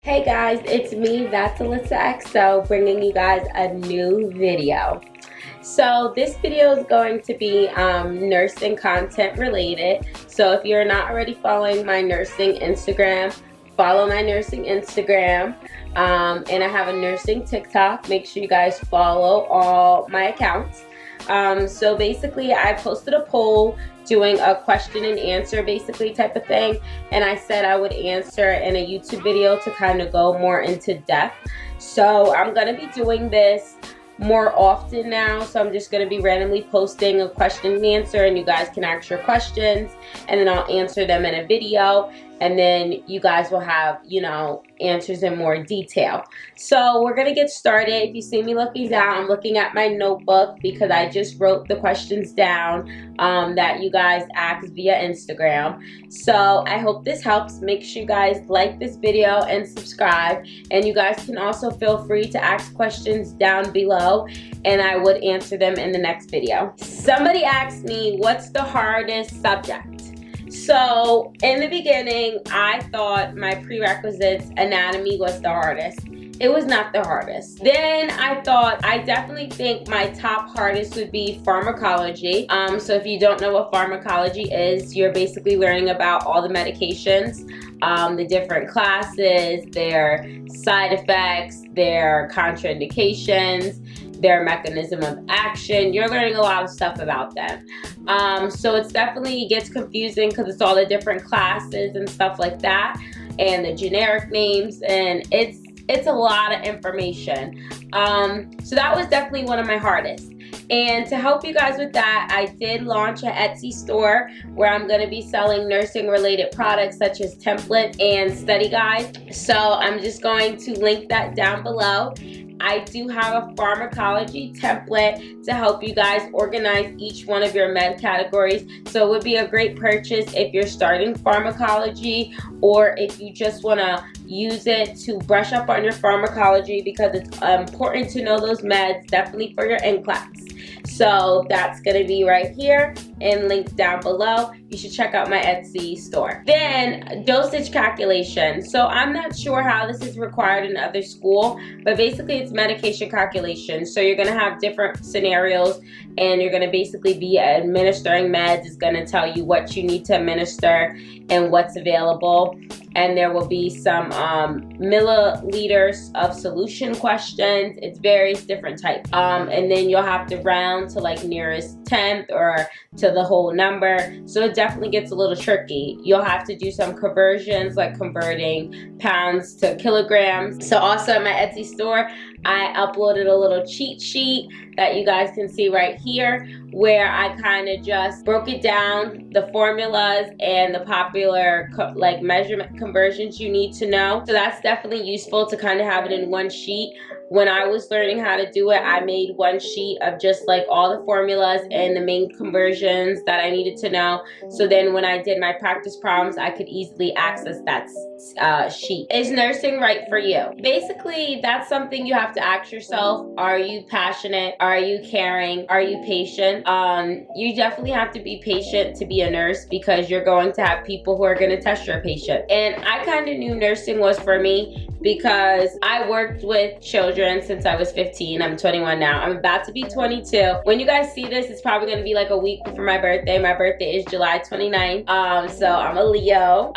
Hey guys, it's me, that's Alyssa XO, bringing you guys a new video. So this video is going to be nursing content related. So if you're not already following my nursing Instagram, follow my nursing Instagram. And I have a nursing TikTok. Make sure you guys follow all my accounts. So basically I posted a poll doing a question and answer basically type of thing, and I said I would answer in a YouTube video to kind of go more into depth. So I'm gonna be doing this more often now, so I'm just going to be randomly posting a question and answer, and you guys can ask your questions and then I'll answer them in a video, and then you guys will have, you know, answers in more detail. So we're going to get started. If you see me looking down, I'm looking at my notebook because I just wrote the questions down that you guys asked via Instagram. So I hope this helps. Make sure you guys like this video and subscribe, and you guys can also feel free to ask questions down below and I would answer them in the next video. Somebody asked me, what's the hardest subject? So in the beginning, I thought my prerequisites anatomy was the hardest. It was not the hardest. Then I thought, I definitely think my top hardest would be pharmacology. So if you don't know what pharmacology is, you're basically learning about all the medications, the different classes, their side effects, their contraindications, their mechanism of action. You're learning a lot of stuff about them. So it's definitely gets confusing because it's all the different classes and stuff like that, and the generic names, and it's a lot of information. So that was definitely one of my hardest. And to help you guys with that, I did launch an Etsy store where I'm going to be selling nursing related products such as templates and study guides. So I'm just going to link that down below. I do have a pharmacology template to help you guys organize each one of your med categories. So it would be a great purchase if you're starting pharmacology, or if you just want to use it to brush up on your pharmacology, because it's important to know those meds, definitely for your NCLEX. So that's going to be right here and linked down below. You should check out my Etsy store. Then dosage calculation. So I'm not sure how this is required in other school, but basically it's medication calculation. So you're going to have different scenarios and you're going to basically be administering meds. It's going to tell you what you need to administer and what's available. And there will be some milliliters of solution questions. It's various different types. And then you'll have to round to like nearest tenth or to the whole number. So it definitely gets a little tricky. You'll have to do some conversions, like converting pounds to kilograms. So also in my Etsy store, I uploaded a little cheat sheet that you guys can see right here, where I kind of just broke it down, the formulas and the popular like measurement conversions you need to know. So that's definitely useful to kind of have it in one sheet. When I was learning how to do it, I made one sheet of just like all the formulas and the main conversions that I needed to know. So then when I did my practice problems, I could easily access that sheet. Is nursing right for you? Basically, that's something you have to ask yourself. Are you passionate? Are you caring? Are you patient? You definitely have to be patient to be a nurse, because you're going to have people who are going to test your patient. And I kind of knew nursing was for me because I worked with children since I was 15. I'm 21 now. I'm about to be 22. When you guys see this, it's probably going to be like a week before my birthday. My birthday is July 29th. So I'm a Leo.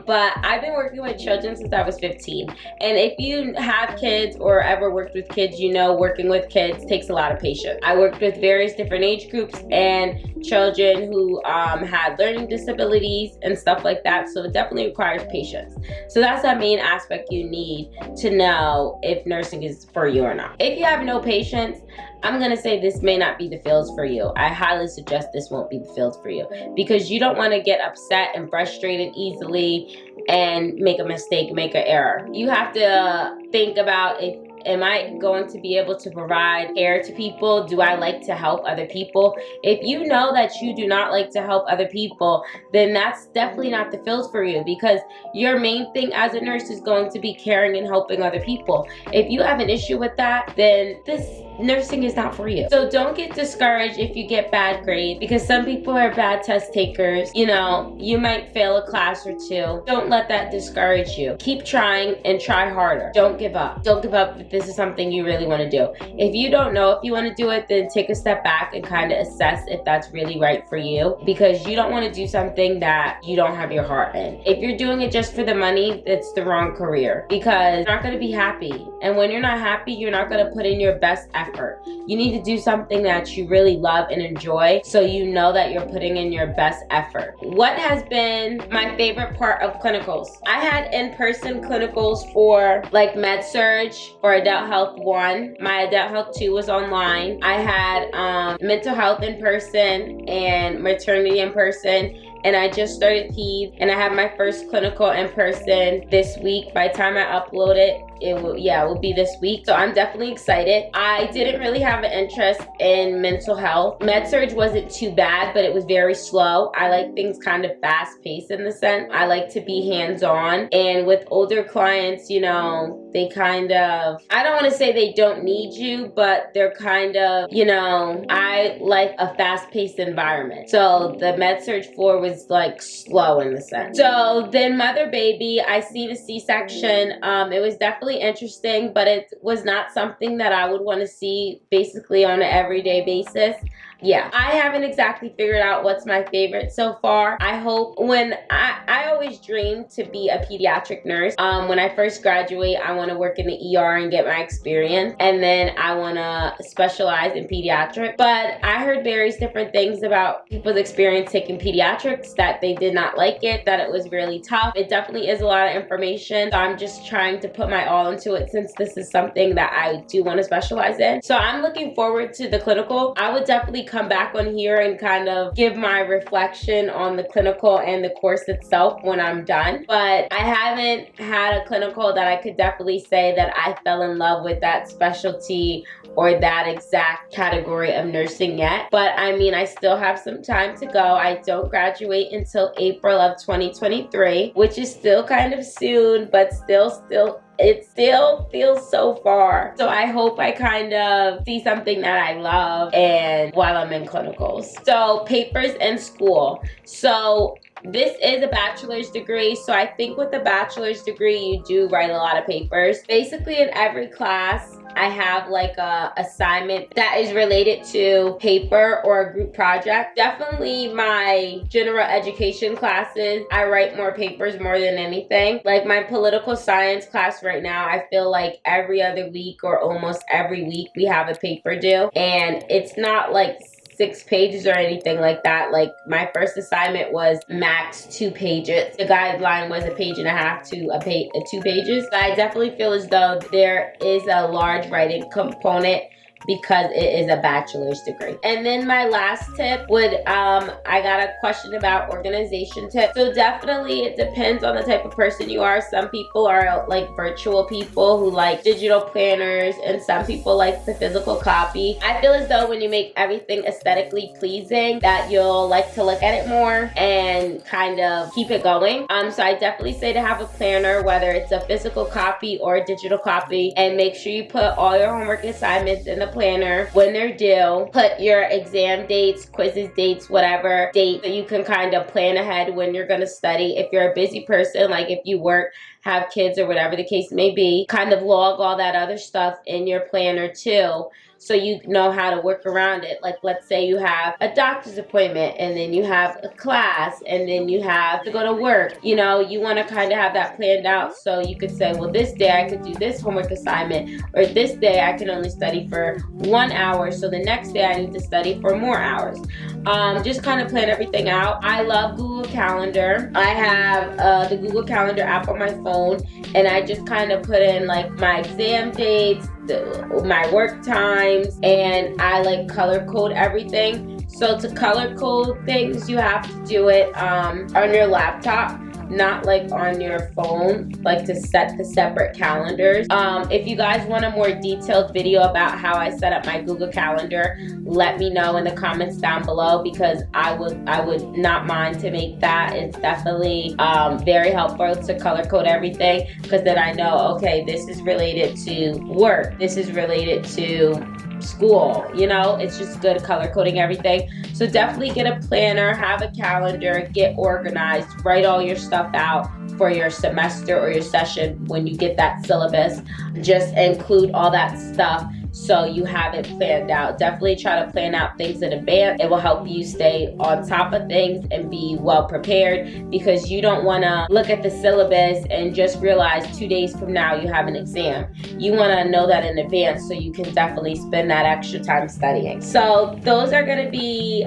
But I've been working with children since I was 15. And if you have kids or ever worked with kids, you know working with kids takes a lot of patience. I worked with various different age groups and children who had learning disabilities and stuff like that. So it definitely requires patience. So that's the main aspect you need to know if nursing is for you or not. If you have no patience, I'm gonna say this may not be the field for you. I highly suggest this won't be the field for you, because you don't want to get upset and frustrated easily and make a mistake, make an error. You have to think about, am I going to be able to provide care to people? Do I like to help other people? If you know that you do not like to help other people, then that's definitely not the field for you, because your main thing as a nurse is going to be caring and helping other people. If you have an issue with that, then this nursing is not for you. So don't get discouraged if you get bad grades, because some people are bad test takers. You know, you might fail a class or two. Don't let that discourage you. Keep trying and try harder. Don't give up. Don't give up if this is something you really want to do. If you don't know if you want to do it, then take a step back and kind of assess if that's really right for you, because you don't want to do something that you don't have your heart in. If you're doing it just for the money, it's the wrong career, because you're not going to be happy. And when you're not happy, you're not going to put in your best effort. You need to do something that you really love and enjoy, so you know that you're putting in your best effort. What has been my favorite part of clinicals? I had in-person clinicals for like med surg or adult health 1. My adult health 2 was online. I had mental health in person and maternity in person. And I just started peds, and I have my first clinical in person this week. By the time I upload it, it will be this week. So I'm definitely excited. I didn't really have an interest in mental health. Med-surg wasn't too bad, but it was very slow. I like things kind of fast-paced in the sense. I like to be hands-on. And with older clients, you know, they kind of, I don't want to say they don't need you, but they're kind of, you know, I like a fast-paced environment. So the med-surg floor was like slow in the sense. So then mother baby, I seen a C-section. It was definitely interesting, but it was not something that I would want to see basically on an everyday basis. Yeah, I haven't exactly figured out what's my favorite so far. I hope I always dreamed to be a pediatric nurse. When I first graduate, I want to work in the ER and get my experience, and then I want to specialize in pediatric. But I heard various different things about people's experience taking pediatrics, that they did not like it, that it was really tough. It definitely is a lot of information, so I'm just trying to put my all into it, since this is something that I do want to specialize in. So I'm looking forward to the clinical. I would definitely come back on here and kind of give my reflection on the clinical and the course itself when I'm done. But I haven't had a clinical that I could definitely say that I fell in love with that specialty or that exact category of nursing yet. But I mean, I still have some time to go. I don't graduate until April of 2023, which is still kind of soon, but it still feels so far. So I hope I kind of see something that I love and while I'm in clinicals. So papers and school. So this is a bachelor's degree, so I think with a bachelor's degree, you do write a lot of papers. Basically in every class, I have like a assignment that is related to paper or a group project. Definitely my general education classes, I write more papers more than anything. Like my political science class right now, I feel like every other week or almost every week we have a paper due, and it's not like 6 pages or anything like that. Like my first assignment was max 2 pages. The guideline was 1.5 pages to 2 pages. So I definitely feel as though there is a large writing component because it is a bachelor's degree. And then my last tip would, I got a question about organization tips. So definitely it depends on the type of person you are. Some people are like virtual people who like digital planners, and some people like the physical copy. I feel as though when you make everything aesthetically pleasing, that you'll like to look at it more and kind of keep it going. So I definitely say to have a planner, whether it's a physical copy or a digital copy, and make sure you put all your homework assignments in the planner when they're due. Put your exam dates, quizzes dates, whatever date, so you can kind of plan ahead when you're going to study. If you're a busy person, like if you work, have kids, or whatever the case may be, kind of log all that other stuff in your planner too, so you know how to work around it. Like let's say you have a doctor's appointment, and then you have a class, and then you have to go to work. You know, you want to kind of have that planned out, so you could say, well, this day I could do this homework assignment, or this day I can only study for 1 hour, so the next day I need to study for more hours. Just kind of plan everything out. I love Google Calendar. I have the Google Calendar app on my phone, and I just kind of put in like my exam dates, my work times, and I like color code everything. So to color code things, you have to do it on your laptop, not like on your phone, like to set the separate calendars. If you guys want a more detailed video about how I set up my Google Calendar, let me know in the comments down below, because I would not mind to make that. It's definitely very helpful to color code everything, because then I know, okay, this is related to work, this is related to school, you know. It's just good color coding everything. So definitely get a planner, have a calendar, get organized, write all your stuff out for your semester or your session. When you get that syllabus, just include all that stuff so you have it planned out. Definitely try to plan out things in advance. It will help you stay on top of things and be well prepared, because you don't want to look at the syllabus and just realize 2 days from now you have an exam. You want to know that in advance so you can definitely spend that extra time studying. So that's going to be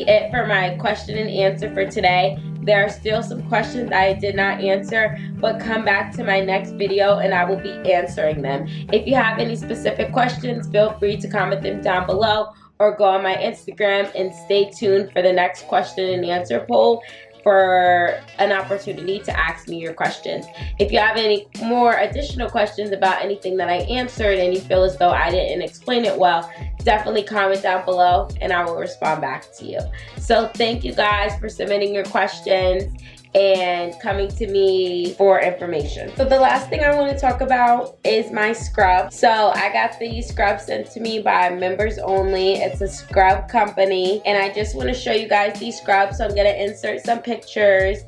it for my question and answer for today. There are still some questions I did not answer, but come back to my next video and I will be answering them. If you have any specific questions, feel free to comment them down below, or go on my Instagram and stay tuned for the next question and answer poll for an opportunity to ask me your questions. If you have any more additional questions about anything that I answered and you feel as though I didn't explain it well, definitely comment down below and I will respond back to you. So thank you guys for submitting your questions and coming to me for information. So the last thing I want to talk about is my scrub. So I got these scrubs sent to me by members only. It's a scrub company, and I just want to show you guys these scrubs. So I'm going to insert some pictures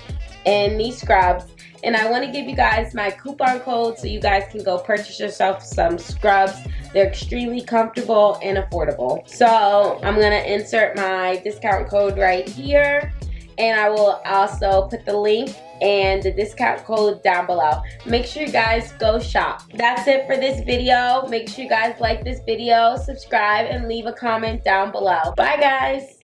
in these scrubs, and I want to give you guys my coupon code so you guys can go purchase yourself some scrubs. They're extremely comfortable and affordable. So I'm going to insert my discount code right here, and I will also put the link and the discount code down below. Make sure you guys go shop. That's it for this video. Make sure you guys like this video, subscribe, and leave a comment down below. Bye guys.